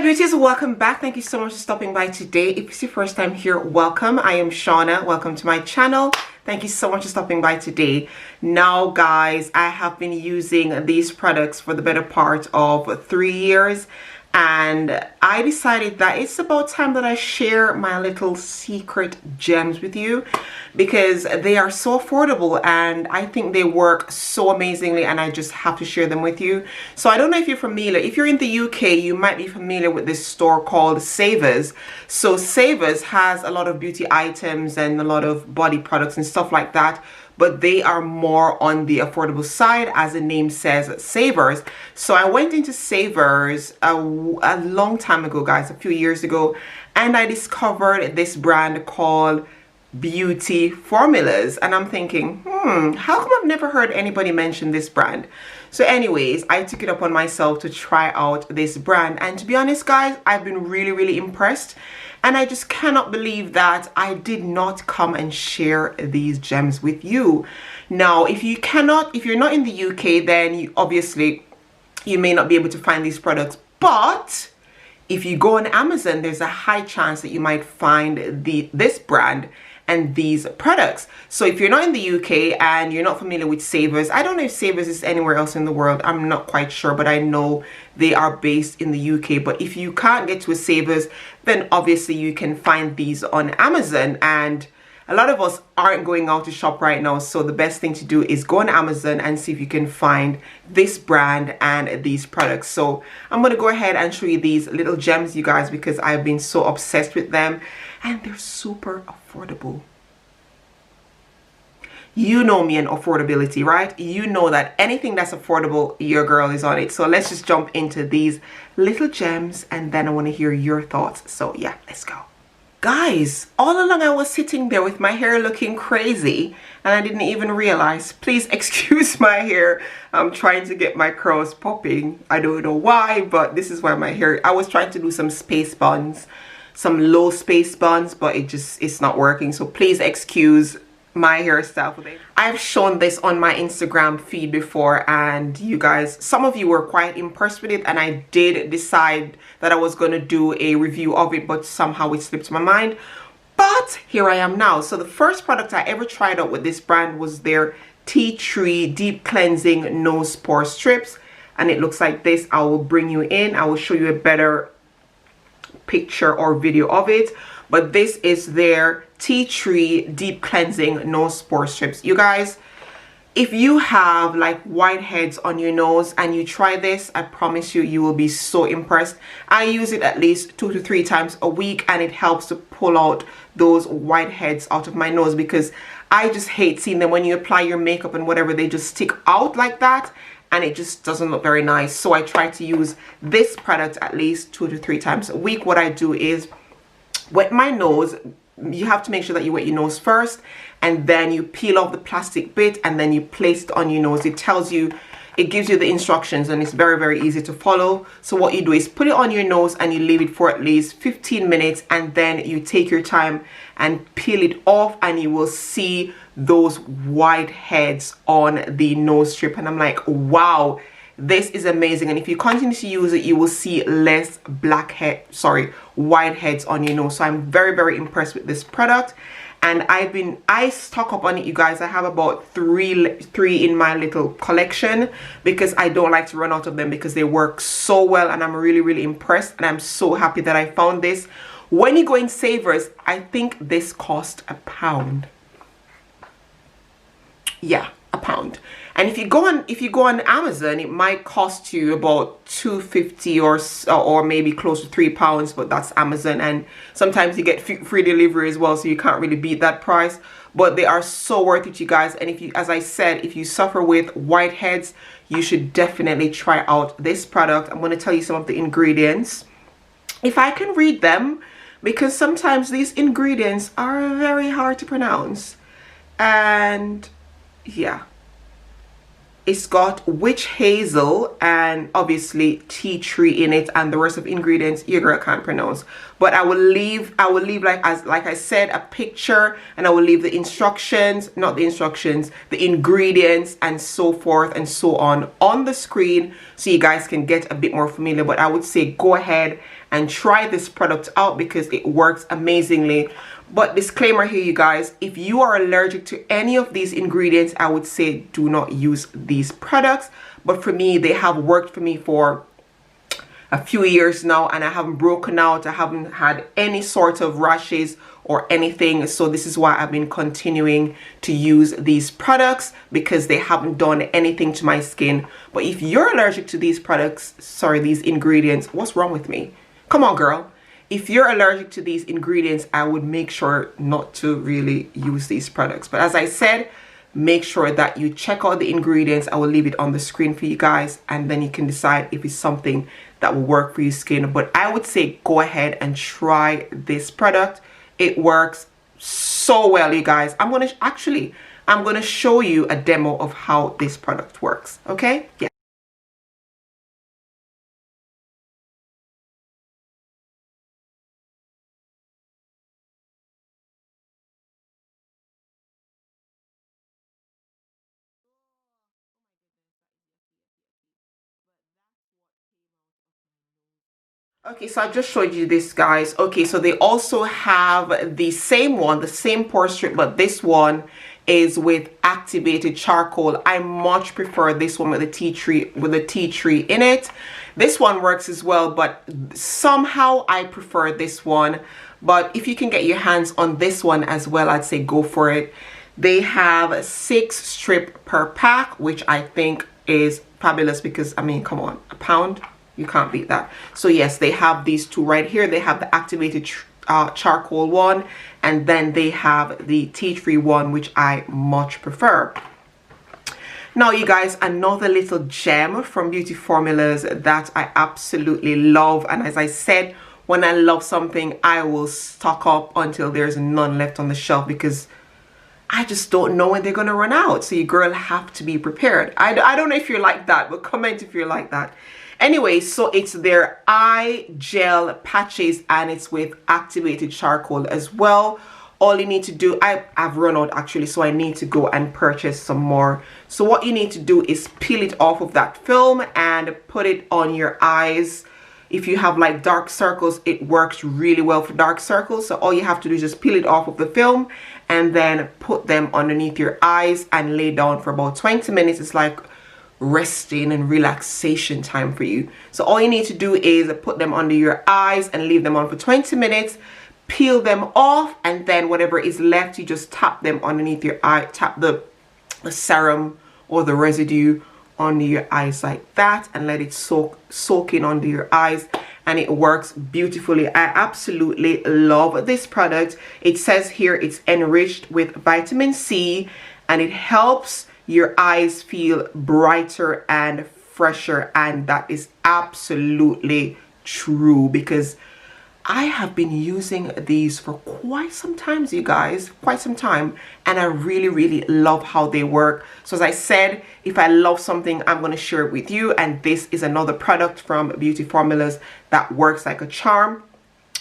Hi beauties, welcome back. Thank you so much for stopping by today. If it's your first time here, welcome. I am Shauna. Welcome to my channel. Thank you so much for stopping by today. Now guys, I have been using these products for the better part of 3 years, and I decided that it's about time that I share my little secret gems with you because they are so affordable and I think they work so amazingly, and I just have to share them with you. So I don't know if you're familiar. If you're in the UK, you might be familiar with this store called Savers. So Savers has a lot of beauty items and a lot of body products and stuff like that, but they are more on the affordable side, as the name says, Savers. So I went into Savers a long time ago, guys, a few years ago, and I discovered this brand called Beauty Formulas, and I'm thinking, how come I've never heard anybody mention this brand? So anyways, I took it upon myself to try out this brand, and to be honest guys, I've been really impressed, and I just cannot believe that I did not come and share these gems with you. Now if you're not in the UK, then you may not be able to find these products, but if you go on Amazon, there's a high chance that you might find this brand and these products. So if you're not in the UK and you're not familiar with Savers, I don't know if Savers is anywhere else in the world, I'm not quite sure, but I know they are based in the UK. But if you can't get to a Savers, then obviously you can find these on Amazon, and a lot of us aren't going out to shop right now, so the best thing to do is go on Amazon and see if you can find this brand and these products. So I'm going to go ahead and show you these little gems, you guys, because I've been so obsessed with them and they're super affordable. You know me and affordability, right? You know that anything that's affordable, your girl is on it. So let's just jump into these little gems, and then I want to hear your thoughts. So yeah, let's go. Guys, all along I was sitting there with my hair looking crazy and I didn't even realize. Please excuse my hair. I'm trying to get my curls popping. I don't know why, but this is why my hair, I was trying to do some space buns, some low space buns, but it's not working. So please excuse my hairstyle today. I've shown this on my Instagram feed before, and you guys, some of you were quite impressed with it, and I did decide that I was going to do a review of it, but somehow it slipped my mind. But here I am now. So the first product I ever tried out with this brand was their Tea Tree Deep Cleansing Nose Pore Strips, and it looks like this. I will bring you in, I will show you a better picture or video of it, but this is their Tea Tree Deep Cleansing Nose Pore Strips. You guys, if you have like whiteheads on your nose and you try this, I promise you, you will be so impressed. I use it at least 2 to 3 times a week, and it helps to pull out those whiteheads out of my nose, because I just hate seeing them when you apply your makeup and whatever, they just stick out like that and it just doesn't look very nice. So I try to use this product at least 2 to 3 times a week. What I do is wet my nose. You have to make sure that you wet your nose first, and then you peel off the plastic bit and then you place it on your nose. It tells you, it gives you the instructions, and it's very easy to follow. So what you do is put it on your nose and you leave it for at least 15 minutes, and then you take your time and peel it off, and you will see those white heads on the nose strip. And I'm like, wow, this is amazing. And if you continue to use it, you will see less white heads on your nose. So I'm very impressed with this product, and I stock up on it, you guys. I have about three in my little collection because I don't like to run out of them, because they work so well, and I'm really impressed, and I'm so happy that I found this. When you go in Savers, I think this cost £1. Yeah, £1. And if you go on Amazon, it might cost you about $2.50 or maybe close to £3, but that's Amazon, and sometimes you get free delivery as well, so you can't really beat that price. But they are so worth it, you guys. And if you, as I said, if you suffer with whiteheads, you should definitely try out this product. I'm going to tell you some of the ingredients, if I can read them, because sometimes these ingredients are very hard to pronounce. And yeah, It's got witch hazel and obviously tea tree in it, and the rest of ingredients your girl can't pronounce. But I will leave like I said, a picture, and I will leave the instructions, not the instructions, the ingredients and so forth and so on the screen, so you guys can get a bit more familiar. But I would say go ahead and try this product out because it works amazingly. But disclaimer here, you guys, if you are allergic to any of these ingredients, I would say do not use these products. But for me, they have worked for me for a few years now, and I haven't broken out. I haven't had any sort of rashes or anything. So this is why I've been continuing to use these products, because they haven't done anything to my skin. But if you're allergic to these products, sorry, these ingredients, what's wrong with me? Come on, girl. If you're allergic to these ingredients, I would make sure not to really use these products. But as I said, make sure that you check out the ingredients. I will leave it on the screen for you guys, and then you can decide if it's something that will work for your skin. But I would say go ahead and try this product. It works so well, you guys. I'm gonna show you a demo of how this product works. Okay? Yeah. Okay, so I just showed you this, guys. Okay, so they also have the same one, the same pore strip, but this one is with activated charcoal. I much prefer this one with the tea tree in it. This one works as well, but somehow I prefer this one. But if you can get your hands on this one as well, I'd say go for it. They have 6 strip per pack, which I think is fabulous because, I mean, come on, a pound? You can't beat that. So yes, they have these two right here. They have the activated charcoal one, and then they have the tea tree one, which I much prefer. Now, you guys, another little gem from Beauty Formulas that I absolutely love. And as I said, when I love something, I will stock up until there's none left on the shelf, because I just don't know when they're going to run out. So you girl have to be prepared. I don't know if you're like that, but comment if you're like that. Anyway, so it's their eye gel patches, and it's with activated charcoal as well. All you need to do, I've run out actually, so I need to go and purchase some more. So what you need to do is peel it off of that film and put it on your eyes. If you have like dark circles, it works really well for dark circles. So all you have to do is just peel it off of the film and then put them underneath your eyes and lay down for about 20 minutes. It's like resting and relaxation time for you. So all you need to do is put them under your eyes and leave them on for 20 minutes, peel them off, and then whatever is left, you just tap them underneath your eye, tap the serum or the residue under your eyes like that, and let it soak in under your eyes, and it works beautifully. I absolutely love this product. It says here it's enriched with vitamin C, and it helps your eyes feel brighter and fresher, and that is absolutely true, because I have been using these for quite some time, you guys, quite some time, and I really love how they work. So as I said, if I love something, I'm going to share it with you, and this is another product from Beauty Formulas that works like a charm.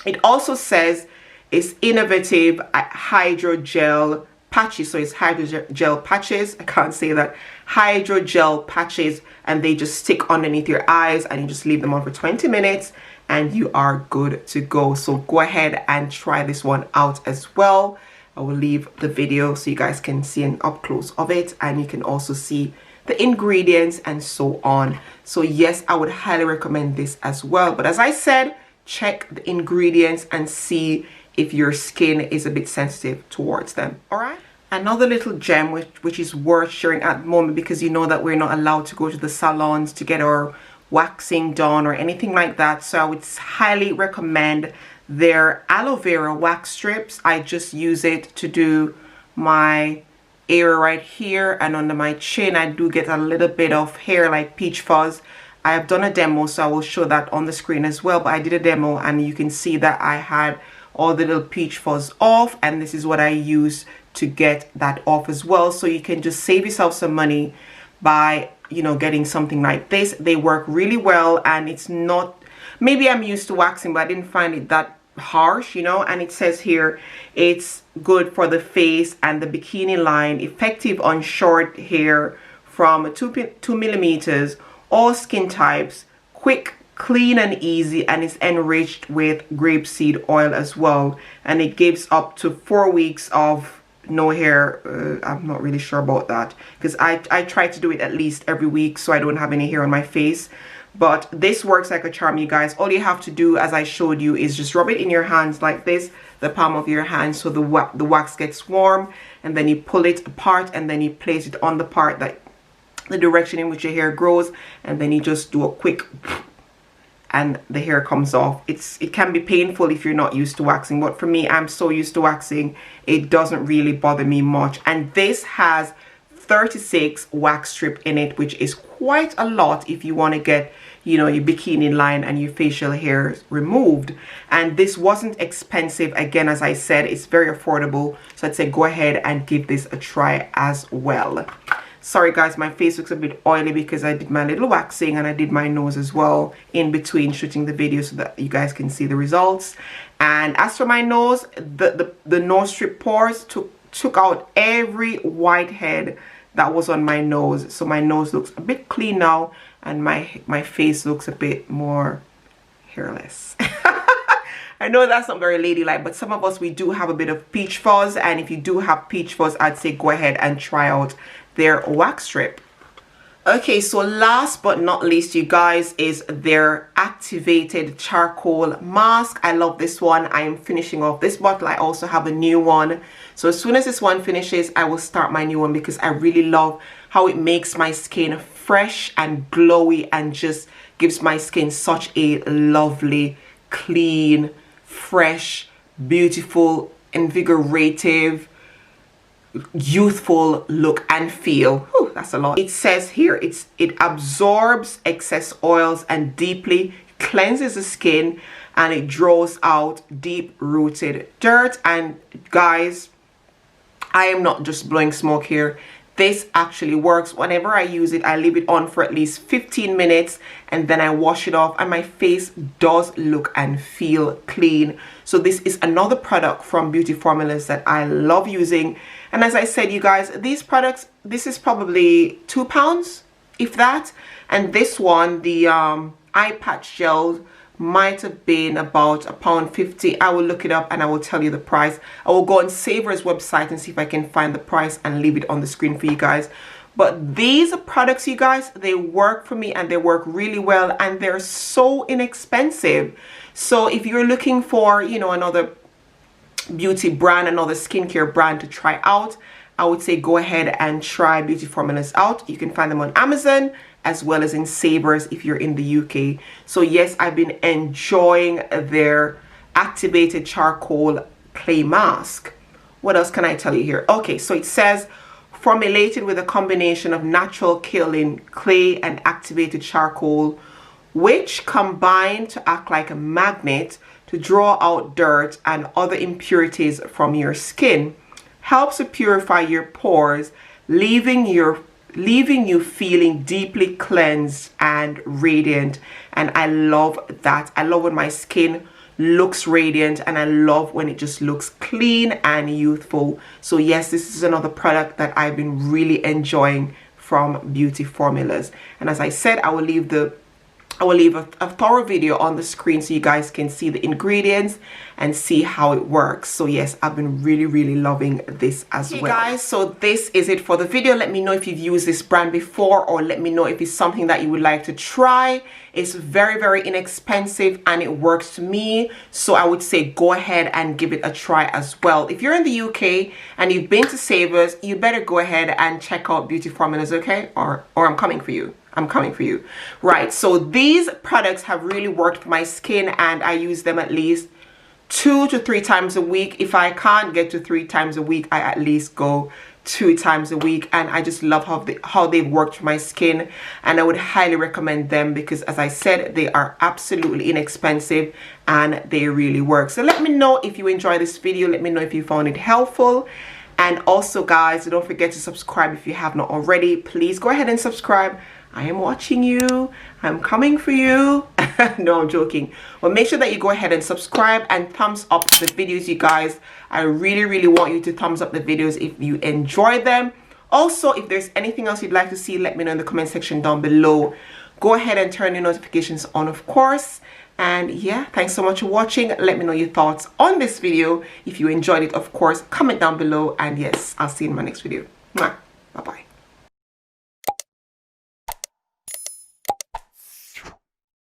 It also says it's innovative hydrogel patches, so it's hydrogel patches. I can't say that. Hydrogel patches, and they just stick underneath your eyes, and you just leave them on for 20 minutes and you are good to go. So go ahead and try this one out as well. I will leave the video so you guys can see an up close of it, and you can also see the ingredients and so on. So yes, I would highly recommend this as well. But as I said, check the ingredients and see if your skin is a bit sensitive towards them. All right, another little gem which is worth sharing at the moment, because you know that we're not allowed to go to the salons to get our waxing done or anything like that. So I would highly recommend their aloe vera wax strips. I just use it to do my area right here and under my chin. I do get a little bit of hair like peach fuzz. I have done a demo, so I will show that on the screen as well. But I did a demo, and you can see that I had all the little peach fuzz off, and this is what I use to get that off as well. So you can just save yourself some money, by, you know, getting something like this. They work really well, and it's not, maybe I'm used to waxing, but I didn't find it that harsh, you know. And it says here it's good for the face and the bikini line, effective on short hair from 2 millimeters, all skin types, quick, clean and easy, and it's enriched with grapeseed oil as well, and it gives up to 4 weeks of no hair. I'm not really sure about that, because I try to do it at least every week so I don't have any hair on my face. But this works like a charm, you guys. All you have to do, as I showed you, is just rub it in your hands like this, the palm of your hand, so the wax gets warm, and then you pull it apart, and then you place it on the part that the direction in which your hair grows, and then you just do a quick and the hair comes off. It can be painful if you're not used to waxing, but for me, I'm so used to waxing, it doesn't really bother me much. And this has 36 wax strip in it, which is quite a lot if you want to get, you know, your bikini line and your facial hair removed. And this wasn't expensive. Again, as I said, it's very affordable, so I'd say go ahead and give this a try as well. Sorry guys, my face looks a bit oily because I did my little waxing, and I did my nose as well in between shooting the video so that you guys can see the results. And as for my nose, the nose strip pores took out every whitehead that was on my nose, so my nose looks a bit clean now, and my face looks a bit more hairless. I know that's not very ladylike, but some of us, we do have a bit of peach fuzz, and if you do have peach fuzz, I'd say go ahead and try out their wax strip. Okay, so last but not least, you guys, is their activated charcoal mask. I love this one. I am finishing off this bottle. I also have a new one, so as soon as this one finishes, I will start my new one, because I really love how it makes my skin fresh and glowy, and just gives my skin such a lovely, clean, fresh, beautiful, invigorative, youthful look and feel. Whew, that's a lot. It says here it absorbs excess oils and deeply cleanses the skin, and it draws out deep-rooted dirt. And guys, I am not just blowing smoke here. This actually works. Whenever I use it, I leave it on for at least 15 minutes, and then I wash it off, and my face does look and feel clean. So this is another product from Beauty Formulas that I love using. And as I said, you guys, these products, this is probably £2, if that. And this one, the eye patch gel, might have been about £1.50. I will look it up and I will tell you the price. I will go on Savor's website and see if I can find the price and leave it on the screen for you guys. But these products, you guys, they work for me, and they work really well, and they're so inexpensive. So if you're looking for, you know, another beauty brand, another skincare brand to try out, I would say go ahead and try Beauty Formulas out. You can find them on Amazon as well as in Savers if you're in the UK. So yes, I've been enjoying their activated charcoal clay mask. What else can I tell you here? Okay, so it says formulated with a combination of natural kaolin clay and activated charcoal, which combine to act like a magnet to draw out dirt and other impurities from your skin, helps to purify your pores, leaving you feeling deeply cleansed and radiant. And I love that. I love when my skin looks radiant, and I love when it just looks clean and youthful. So yes, this is another product that I've been really enjoying from Beauty Formulas. And as I said, I will leave a thorough video on the screen so you guys can see the ingredients and see how it works. So yes, I've been really loving this as well. Guys, so this is it for the video. Let me know if you've used this brand before, or let me know if it's something that you would like to try. It's very inexpensive and it works to me, so I would say go ahead and give it a try as well. If you're in the UK and you've been to Savers, you better go ahead and check out Beauty Formulas, okay? Or I'm coming for you. I'm coming for you. Right, so these products have really worked for my skin, and I use them at least 2 to 3 times a week. If I can't get to 3 times a week, I at least go 2 times a week, and I just love how they've worked for my skin, and I would highly recommend them because, as I said, they are absolutely inexpensive and they really work. So let me know if you enjoy this video. Let me know if you found it helpful, And also guys, don't forget to subscribe if you have not already. Please go ahead and subscribe. I am watching you. I'm coming for you. No, I'm joking. Well, make sure that you go ahead and subscribe and thumbs up the videos, you guys. I really want you to thumbs up the videos if you enjoy them. Also, if there's anything else you'd like to see, let me know in the comment section down below. Go ahead and turn your notifications on, of course. And yeah, thanks so much for watching. Let me know your thoughts on this video. If you enjoyed it, of course, comment down below. And yes, I'll see you in my next video. Mwah.